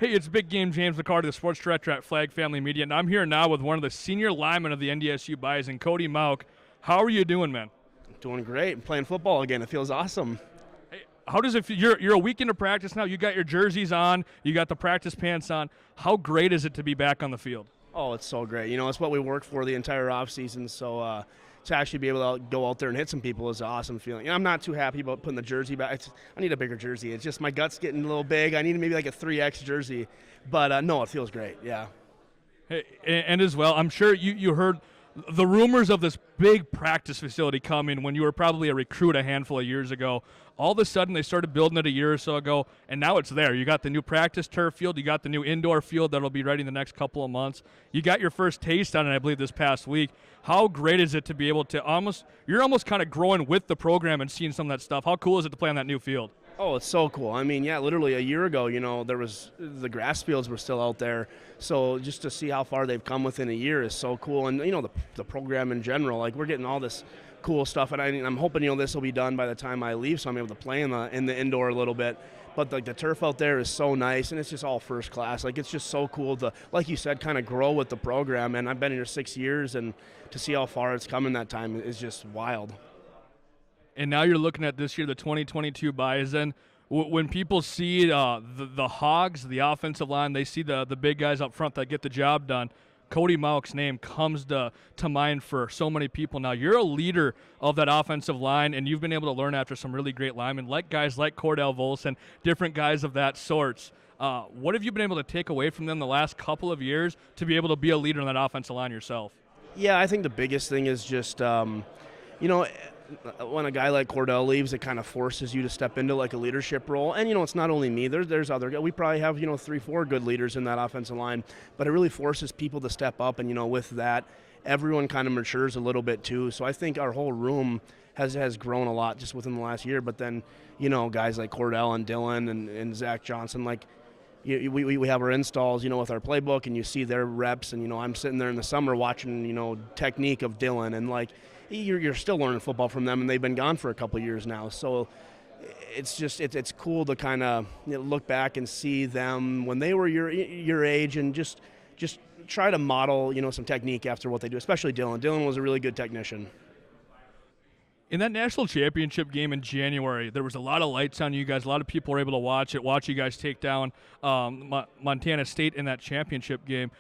Hey, it's Big Game James McCarty, the sports director at Flag Family Media, and I'm here now with one of the senior linemen of the NDSU Bison, Cody Mauch. How are you doing, man? Doing great. I'm playing football again. It feels awesome. Hey, how does it feel? You're a week into practice now. You got your jerseys on. You got the practice pants on. How great is it to be back on the field? Oh, it's so great. You know, it's what we worked for the entire offseason, so to actually be able to go out there and hit some people is an awesome feeling. And I'm not too happy about putting the jersey back. I need a bigger jersey. It's just my gut's getting a little big. I need maybe like a 3X jersey. But, no, it feels great, yeah. Hey, and as well, I'm sure you heard the rumors of this big practice facility coming when you were probably a recruit a handful of years ago. All of a sudden, they started building it a year or so ago, and now it's there. You got the new practice turf field. You got the new indoor field that'll be ready in the next couple of months. You got your first taste on it, I believe, this past week. How great is it to be able to you're almost kind of growing with the program and seeing some of that stuff. How cool is it to play on that new field? Oh, it's so cool. I mean, yeah, literally a year ago, you know, the grass fields were still out there. So just to see how far they've come within a year is so cool. And, you know, the program in general, like we're getting all this cool stuff. And I'm hoping, you know, this will be done by the time I leave so I'm able to play in the indoor a little bit. But like the turf out there is so nice, and it's just all first class. Like it's just so cool to, like you said, kind of grow with the program. And I've been here 6 years, and to see how far it's come in that time is just wild. And now you're looking at this year, the 2022 Bison. When people see the Hogs, the offensive line, they see the big guys up front that get the job done. Cody Mauch's name comes to mind for so many people now. You're a leader of that offensive line, and you've been able to learn after some really great linemen, like guys like Cordell Volson, different guys of that sort. What have you been able to take away from them the last couple of years to be able to be a leader in that offensive line yourself? Yeah, I think the biggest thing is just, you know, when a guy like Cordell leaves, it kind of forces you to step into like a leadership role. And, you know, it's not only me. There's other guys. We probably have, you know, 3-4 good leaders in that offensive line. But it really forces people to step up. And, you know, with that, everyone kind of matures a little bit too. So I think our whole room has grown a lot just within the last year. But then, you know, guys like Cordell and Dylan and Zach Johnson, like, we have our installs, you know, with our playbook, and you see their reps. And, you know, I'm sitting there in the summer watching, you know, technique of Dylan, and like, you're still learning football from them, and they've been gone for a couple of years now. So it's just it's cool to kind of, you know, look back and see them when they were your age, and just try to model, you know, some technique after what they do. Especially Dylan. Dylan was a really good technician. In that national championship game in January, there was a lot of lights on you guys. A lot of people were able to watch you guys take down Montana State in that championship game.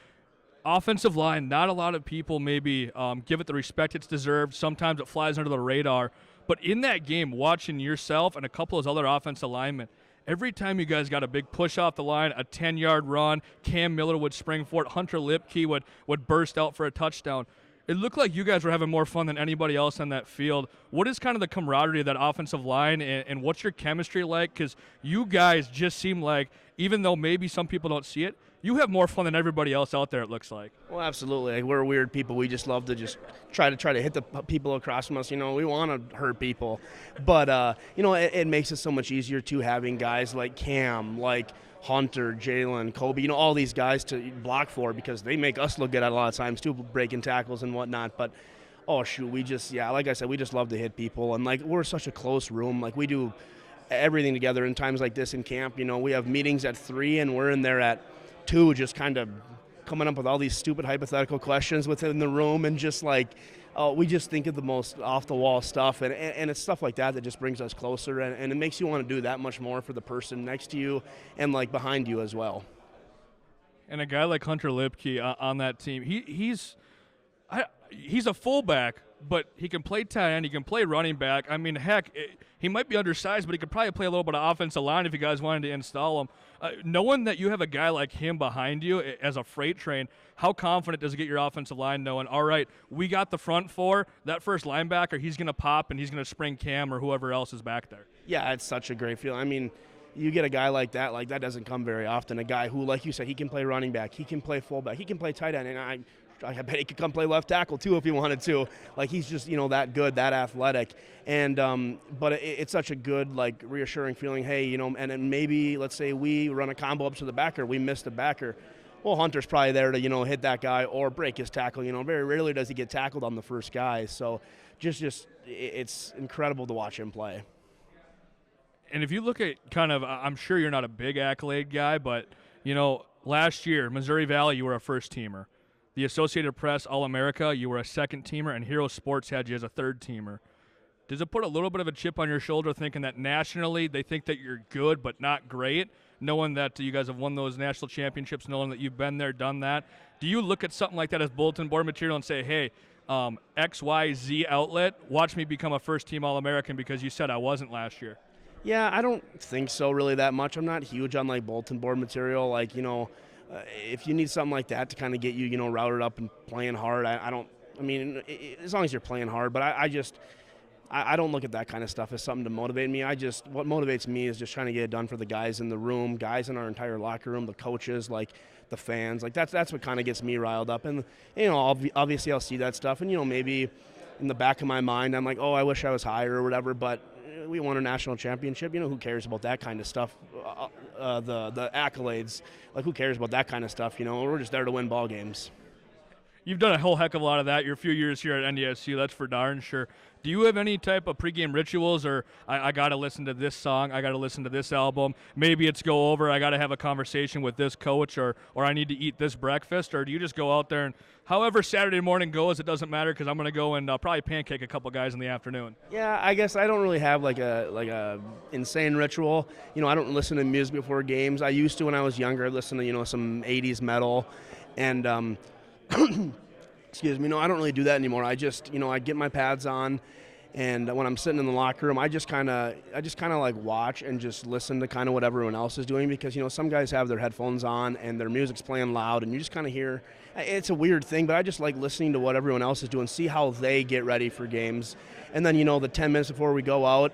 Offensive line, not a lot of people maybe give it the respect it's deserved. Sometimes it flies under the radar. But in that game, watching yourself and a couple of other offensive linemen, every time you guys got a big push off the line, a 10-yard run, Cam Miller would spring for it, Hunter Lipke would burst out for a touchdown. It looked like you guys were having more fun than anybody else on that field. What is kind of the camaraderie of that offensive line, and what's your chemistry like? Because you guys just seem like, even though maybe some people don't see it, you have more fun than everybody else out there, it looks like. Well, absolutely. Like, we're weird people. We just love to just try to hit the people across from us. You know, we want to hurt people. But, you know, it makes it so much easier, too, having guys like Cam, like Hunter, Jalen, Kobe, you know, all these guys to block for, because they make us look good at a lot of times, too, breaking tackles and whatnot. But, oh, shoot, like I said, we just love to hit people. And, like, we're such a close room. Like, we do everything together in times like this in camp. You know, we have meetings at 3, and we're in there at 2, just kind of coming up with all these stupid hypothetical questions within the room, and just like, we just think of the most off-the-wall stuff, and it's stuff like that just brings us closer, and it makes you want to do that much more for the person next to you and like behind you as well. And a guy like Hunter Lipke on that team, he's a fullback, but he can play tight end, he can play running back. I mean, heck, he might be undersized, but he could probably play a little bit of offensive line if you guys wanted to install him. Knowing that you have a guy like him behind you as a freight train, how confident does it get your offensive line knowing, all right, we got the front four, that first linebacker, he's going to pop and he's going to spring Cam or whoever else is back there? Yeah, it's such a great feeling. I mean, you get a guy like that doesn't come very often. A guy who, like you said, he can play running back, he can play fullback, he can play tight end, and I bet he could come play left tackle too if he wanted to. Like, he's just, you know, that good, that athletic. And but it's such a good, like, reassuring feeling. Hey, you know, and then maybe let's say we run a combo up to the backer, we miss the backer. Well, Hunter's probably there to, you know, hit that guy or break his tackle. You know, very rarely does he get tackled on the first guy. So just it's incredible to watch him play. And if you look at kind of, I'm sure you're not a big accolade guy, but Last year, Missouri Valley, you were a first-teamer. The Associated Press All-America, you were a second-teamer, and Hero Sports had you as a third-teamer. Does it put a little bit of a chip on your shoulder thinking that nationally they think that you're good but not great, knowing that you guys have won those national championships, knowing that you've been there, done that? Do you look at something like that as bulletin board material and say, hey, XYZ outlet, watch me become a first-team All-American because you said I wasn't last year? Yeah, I don't think so really that much. I'm not huge on like bulletin board material. If you need something like that to kind of get you, routed up and playing hard, as long as you're playing hard, but I don't look at that kind of stuff as something to motivate me. What motivates me is just trying to get it done for the guys in the room, guys in our entire locker room, the coaches, like the fans. Like that's what kind of gets me riled up. And obviously I'll see that stuff, and maybe in the back of my mind I'm like, oh, I wish I was higher or whatever. But we won a national championship. Who cares about that kind of stuff? The accolades, like who cares about that kind of stuff? We're just there to win ball games. You've done a whole heck of a lot of that. You're a few years here at NDSU, that's for darn sure. Do you have any type of pregame rituals, or I got to listen to this song, I got to listen to this album, maybe it's go over, I got to have a conversation with this coach, or I need to eat this breakfast, or do you just go out there and however Saturday morning goes, it doesn't matter because I'm going to go and probably pancake a couple guys in the afternoon? Yeah, I guess I don't really have like a insane ritual. I don't listen to music before games. I used to when I was younger. I listened to some 80s metal, and excuse me. No, I don't really do that anymore. I just, I get my pads on, and when I'm sitting in the locker room, I just kind of like watch and just listen to kind of what everyone else is doing, because some guys have their headphones on and their music's playing loud, and you just kind of hear. It's a weird thing, but I just like listening to what everyone else is doing, see how they get ready for games, and then the 10 minutes before we go out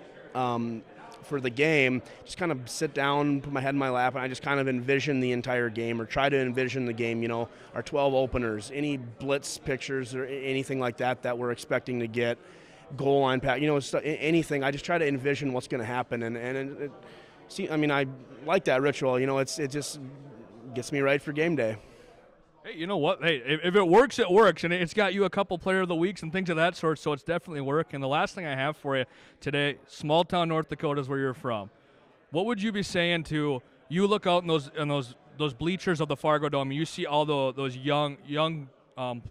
for the game, just kind of sit down, put my head in my lap, and I just kind of envision the entire game, or try to envision the game, our 12 openers, any blitz pictures or anything like that we're expecting to get, goal line pass, anything. I just try to envision what's going to happen, and I like that ritual. It just gets me right for game day. Hey, you know what? Hey, if it works, it works, and it's got you a couple player of the weeks and things of that sort, so it's definitely working. The last thing I have for you today, small town North Dakota is where you're from. What would you be saying to you? Look out in those bleachers of the Fargo Dome, and you see all those young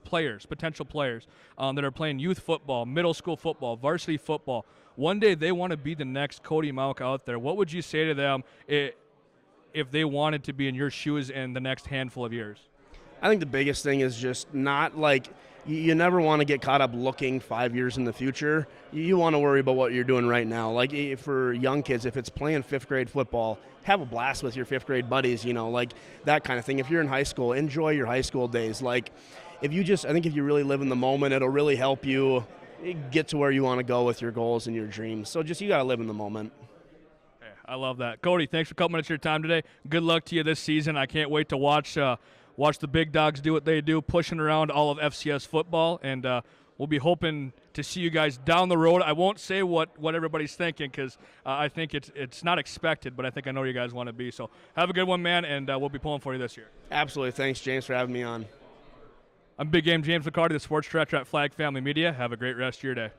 players, potential players that are playing youth football, middle school football, varsity football. One day they want to be the next Cody Mauch out there. What would you say to them if they wanted to be in your shoes in the next handful of years? I think the biggest thing is just not like you never want to get caught up looking 5 years in the future. You want to worry about what you're doing right now. Like for young kids, if it's playing fifth grade football, have a blast with your fifth grade buddies, like that kind of thing. If you're in high school, enjoy your high school days. Like I think if you really live in the moment, it'll really help you get to where you want to go with your goals and your dreams. So you got to live in the moment. I love that. Cody, thanks for a couple minutes of your time today. Good luck to you this season. I can't wait to watch the big dogs do what they do, pushing around all of FCS football, and we'll be hoping to see you guys down the road. I won't say what everybody's thinking, because I think it's not expected, but I think I know where you guys want to be. So have a good one, man, and we'll be pulling for you this year. Absolutely. Thanks, James, for having me on. I'm Big Game James McCarty, the sports director at Flag Family Media. Have a great rest of your day.